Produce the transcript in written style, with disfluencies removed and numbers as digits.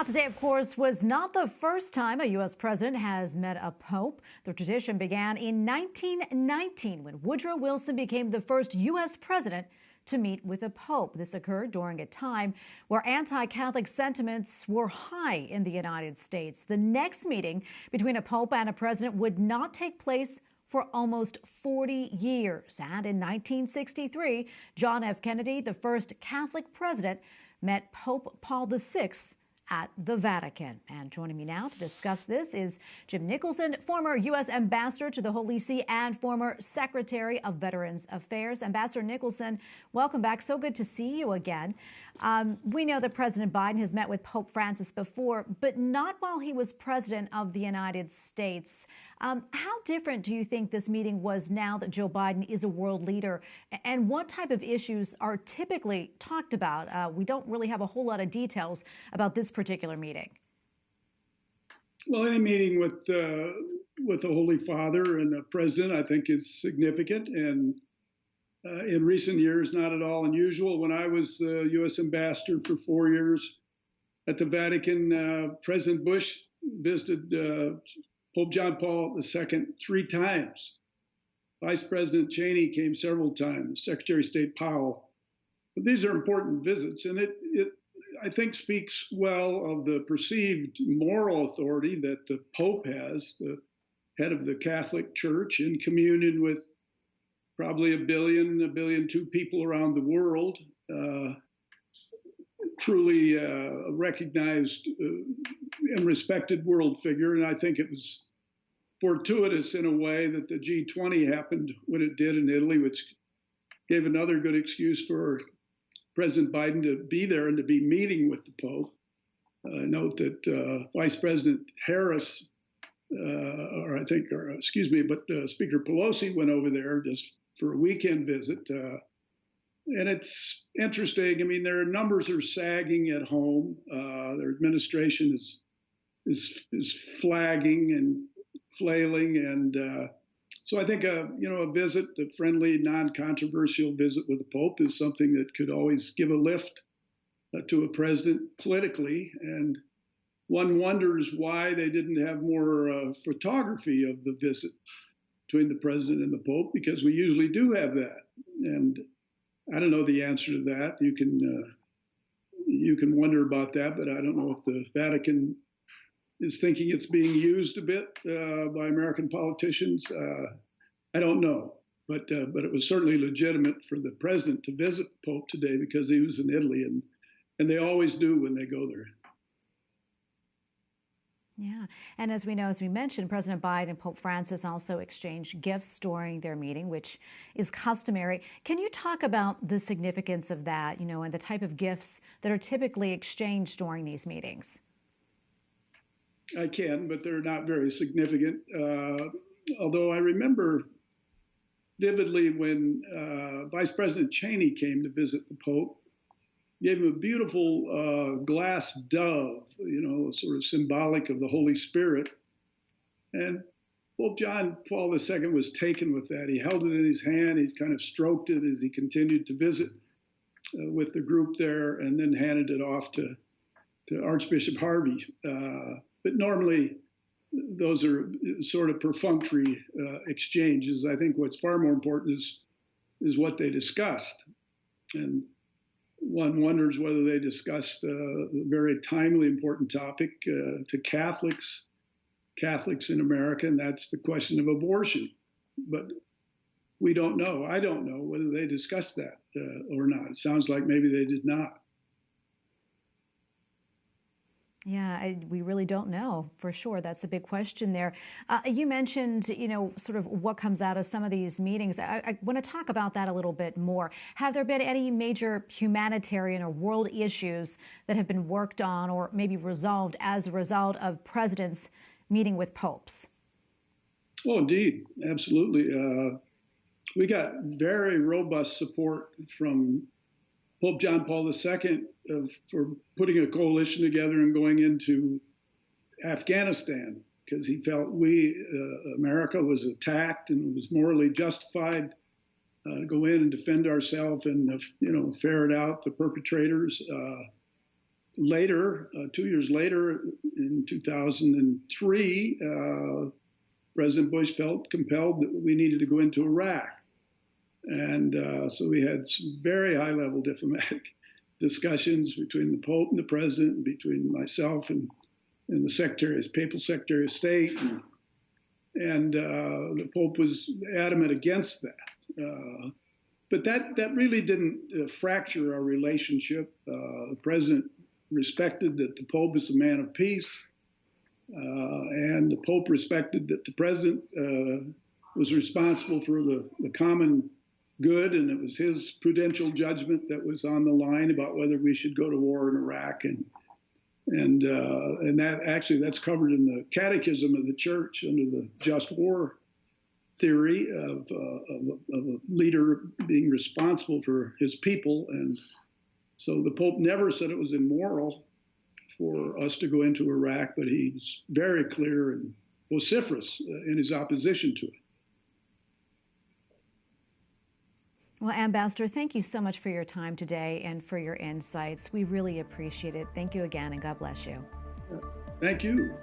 Today, of course, was not the first time a U.S. president has met a pope. The tradition began in 1919 when Woodrow Wilson became the first U.S. president to meet with a pope. This occurred during a time where anti-Catholic sentiments were high in the United States. The next meeting between a pope and a president would not take place for almost 40 years. And in 1963, John F. Kennedy, the first Catholic president, met Pope Paul VI at the Vatican. And joining me now to discuss this is Jim Nicholson, former U.S. ambassador to the Holy See and former Secretary of Veterans Affairs. Ambassador Nicholson, welcome back. So good to see you again. We know that President Biden has met with Pope Francis before, but not while he was president of the United States. How different do you think this meeting was now that Joe Biden is a world leader? And what type of issues are typically talked about? We don't really have a whole lot of details about this particular meeting. Well, any meeting with the Holy Father and the President, I think, is significant, and in recent years, not at all unusual. When I was the U.S. ambassador for 4 years at the Vatican, President Bush visited Pope John Paul II 3 times. Vice President Cheney came several times, Secretary of State Powell. But these are important visits, and it I think speaks well of the perceived moral authority that the Pope has, the head of the Catholic Church, in communion with probably 1 billion, 1.2 billion people around the world, truly a recognized and respected world figure. And I think it was fortuitous in a way that the G20 happened when it did in Italy, which gave another good excuse for President Biden to be there and to be meeting with the Pope. Note that Vice President Harris, Speaker Pelosi went over there just for a weekend visit. And it's interesting. I mean, their numbers are sagging at home. Their administration is flagging and flailing, and so I think a visit, a friendly, non-controversial visit with the Pope is something that could always give a lift to a president politically. And one wonders why they didn't have more photography of the visit between the president and the Pope, because we usually do have that. And I don't know the answer to that. You can wonder about that, but I don't know if the Vatican is thinking it's being used a bit by American politicians. I don't know, but it was certainly legitimate for the president to visit the Pope today because he was in Italy, and they always do when they go there. Yeah. And as we know, as we mentioned, President Biden and Pope Francis also exchanged gifts during their meeting, which is customary. Can you talk about the significance of that, and the type of gifts that are typically exchanged during these meetings? I can, but they're not very significant. Although I remember vividly when Vice President Cheney came to visit the Pope, gave him a beautiful glass dove, sort of symbolic of the Holy Spirit. And Pope John Paul II was taken with that. He held it in his hand. He kind of stroked it as he continued to visit with the group there, and then handed it off to Archbishop Harvey. But normally, those are sort of perfunctory exchanges. I think what's far more important is what they discussed. And one wonders whether they discussed a very timely, important topic to Catholics in America, and that's the question of abortion. But we don't know. I don't know whether they discussed that or not. It sounds like maybe they did not. Yeah, we really don't know for sure. That's a big question there. You mentioned, sort of what comes out of some of these meetings. I want to talk about that a little bit more. Have there been any major humanitarian or world issues that have been worked on or maybe resolved as a result of presidents meeting with popes? Oh, indeed. Absolutely. We got very robust support from Pope John Paul II for putting a coalition together and going into Afghanistan, because he felt America was attacked and was morally justified to go in and defend ourselves and ferret out the perpetrators. Later, 2 years later, in 2003, President Bush felt compelled that we needed to go into Iraq. And so we had some very high-level diplomatic discussions between the Pope and the President, and between myself and the Papal Secretary of State. And the Pope was adamant against that. But that really didn't fracture our relationship. The President respected that the Pope is a man of peace, and the Pope respected that the President was responsible for the common good, and it was his prudential judgment that was on the line about whether we should go to war in Iraq, and that actually that's covered in the Catechism of the Church under the just war theory of a leader being responsible for his people. And so the Pope never said it was immoral for us to go into Iraq, but he's very clear and vociferous in his opposition to it. Well, Ambassador, thank you so much for your time today and for your insights. We really appreciate it. Thank you again, and God bless you. Thank you.